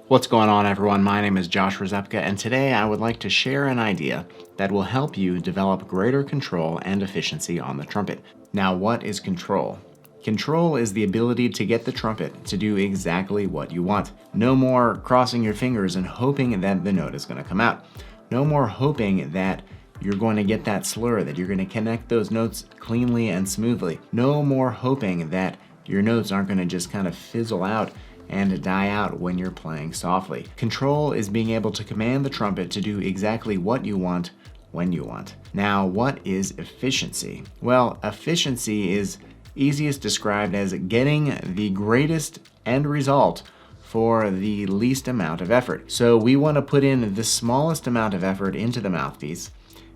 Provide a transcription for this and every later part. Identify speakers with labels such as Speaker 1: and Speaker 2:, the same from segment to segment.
Speaker 1: What's going on, everyone? My name is Josh Rzepka, and today I would like to share an idea that will help you develop greater control and efficiency on the trumpet. Now, what is control? Control is the ability to get the trumpet to do exactly what you want. No more crossing your fingers and hoping that the note is going to come out. No more hoping that you're going to get that slur, that you're going to connect those notes cleanly and smoothly. No more hoping that your notes aren't going to just kind of fizzle out and die out when you're playing softly. Control is being able to command the trumpet to do exactly what you want when you want. Now, what is efficiency? Well, efficiency is easiest described as getting the greatest end result for the least amount of effort. So we want to put in the smallest amount of effort into the mouthpiece,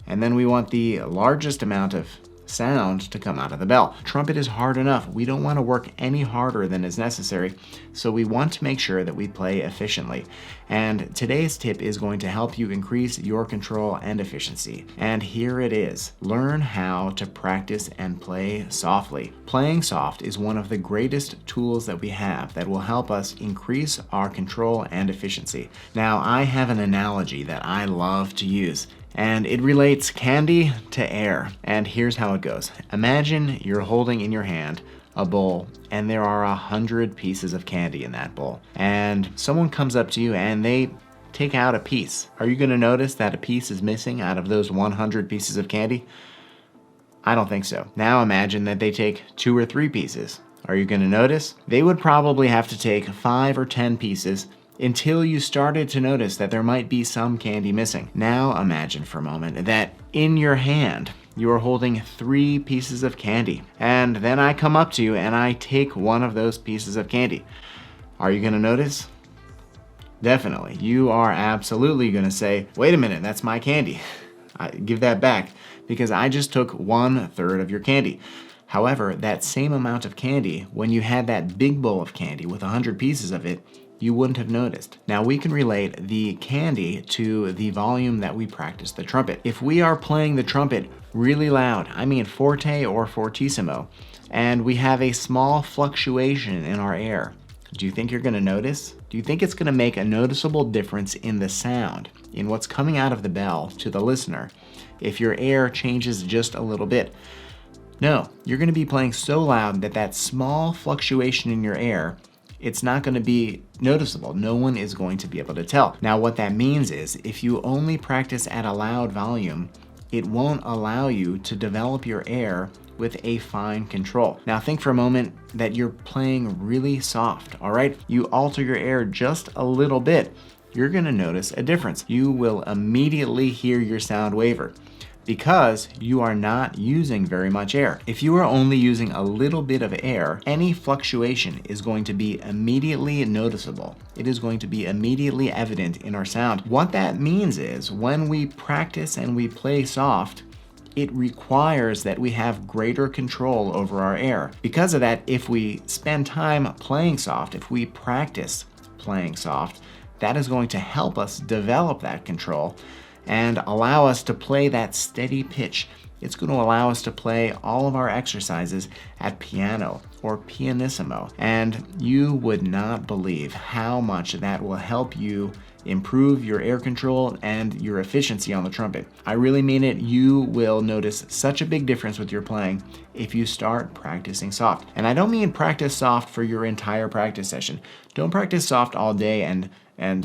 Speaker 1: and then we want the largest amount of sound to come out of the bell. Trumpet is hard enough. We don't want to work any harder than is necessary, so we want to make sure that we play efficiently. And today's tip is going to help you increase your control and efficiency. And here it is. Learn how to practice and play softly. Playing soft is one of the greatest tools that we have that will help us increase our control and efficiency. Now, I have an analogy that I love to use, and it relates candy to air. And here's how it goes. Imagine you're holding in your hand a bowl, and there are 100 pieces of candy in that bowl. And someone comes up to you and they take out a piece. Are you gonna notice that a piece is missing out of those 100 pieces of candy? I don't think so. Now imagine that they take 2 or 3 pieces. Are you gonna notice? They would probably have to take 5 or 10 pieces until you started to notice that there might be some candy missing. Now imagine for a moment that in your hand you are holding 3 pieces of candy, and then I come up to you and I take one of those pieces of candy. Are you gonna notice? Definitely. You are absolutely gonna say, wait a minute, that's my candy. Give that back, because I just took 1/3 of your candy. However, that same amount of candy, when you had that big bowl of candy with 100 pieces of it, you wouldn't have noticed. Now we can relate the candy to the volume that we practice the trumpet. If we are playing the trumpet really loud, I mean forte or fortissimo, and we have a small fluctuation in our air, do you think you're gonna notice? Do you think it's gonna make a noticeable difference in the sound, in what's coming out of the bell to the listener, if your air changes just a little bit? No, you're gonna be playing so loud that that small fluctuation in your air, it's not going to be noticeable. No one is going to be able to tell. Now, what that means is if you only practice at a loud volume, it won't allow you to develop your air with a fine control. Now, think for a moment that you're playing really soft, all right? You alter your air just a little bit, you're going to notice a difference. You will immediately hear your sound waver, because you are not using very much air. If you are only using a little bit of air, any fluctuation is going to be immediately noticeable. It is going to be immediately evident in our sound. What that means is when we practice and we play soft, it requires that we have greater control over our air. Because of that, if we spend time playing soft, if we practice playing soft, that is going to help us develop that control and allow us to play that steady pitch. It's going to allow us to play all of our exercises at piano or pianissimo. And you would not believe how much that will help you improve your air control and your efficiency on the trumpet. I really mean it. You will notice such a big difference with your playing if you start practicing soft. And I don't mean practice soft for your entire practice session. Don't practice soft all day and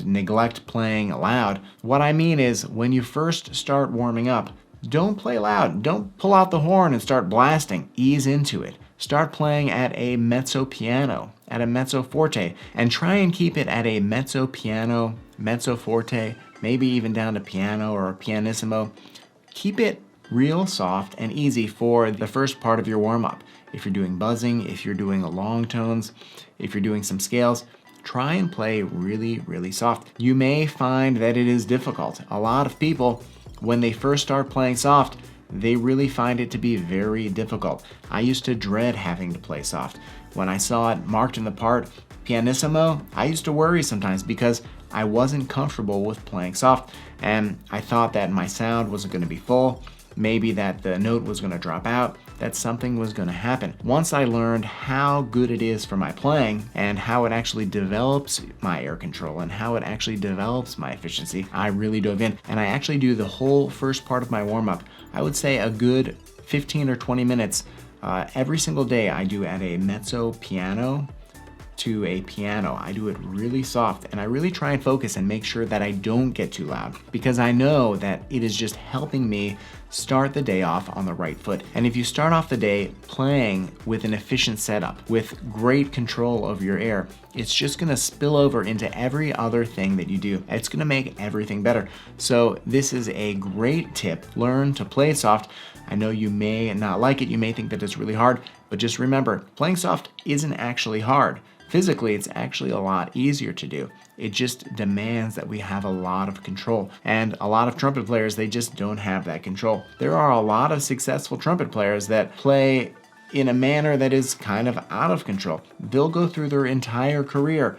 Speaker 1: neglect playing loud. What I mean is when you first start warming up, don't play loud. Don't pull out the horn and start blasting. Ease into it. Start playing at a mezzo piano, at a mezzo forte, and try and keep it at a mezzo piano, mezzo forte, maybe even down to piano or pianissimo. Keep it real soft and easy for the first part of your warm-up. If you're doing buzzing, if you're doing long tones, if you're doing some scales, try and play really, really soft. You may find that it is difficult. A lot of people, when they first start playing soft, they really find it to be very difficult. I used to dread having to play soft. When I saw it marked in the part pianissimo, I used to worry sometimes because I wasn't comfortable with playing soft, and I thought that my sound wasn't going to be full, maybe that the note was going to drop out. that something was going to happen. Once I learned how good it is for my playing and how it actually develops my air control and how it actually develops my efficiency, I really dove in. And I actually do the whole first part of my warm-up. I would say a good 15 or 20 minutes every single day. I do at a mezzo piano to a piano. I do it really soft, and I really try and focus and make sure that I don't get too loud, because I know that it is just helping me start the day off on the right foot. And if you start off the day playing with an efficient setup, with great control of your air, it's just gonna spill over into every other thing that you do. It's gonna make everything better. So this is a great tip. Learn to play soft. I know you may not like it, you may think that it's really hard, but just remember, playing soft isn't actually hard. Physically, it's actually a lot easier to do. It just demands that we have a lot of control. And a lot of trumpet players, they just don't have that control. There are a lot of successful trumpet players that play in a manner that is kind of out of control. They'll go through their entire career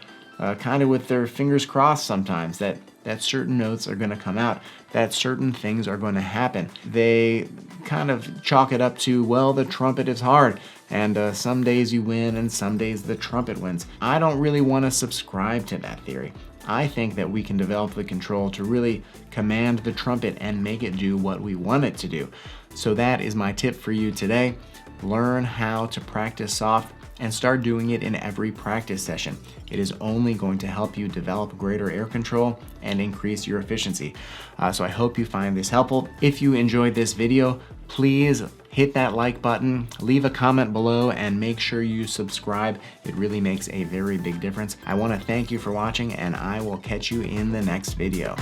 Speaker 1: kind of with their fingers crossed sometimes that certain notes are going to come out, that certain things are going to happen. They kind of chalk it up to, well, the trumpet is hard, and some days you win and some days the trumpet wins. I don't really want to subscribe to that theory. I think that we can develop the control to really command the trumpet and make it do what we want it to do. So that is my tip for you today. Learn how to practice soft and start doing it in every practice session. It is only going to help you develop greater air control and increase your efficiency. So I hope you find this helpful. If you enjoyed this video, please hit that like button, leave a comment below, and make sure you subscribe. It really makes a very big difference. I want to thank you for watching, and I will catch you in the next video.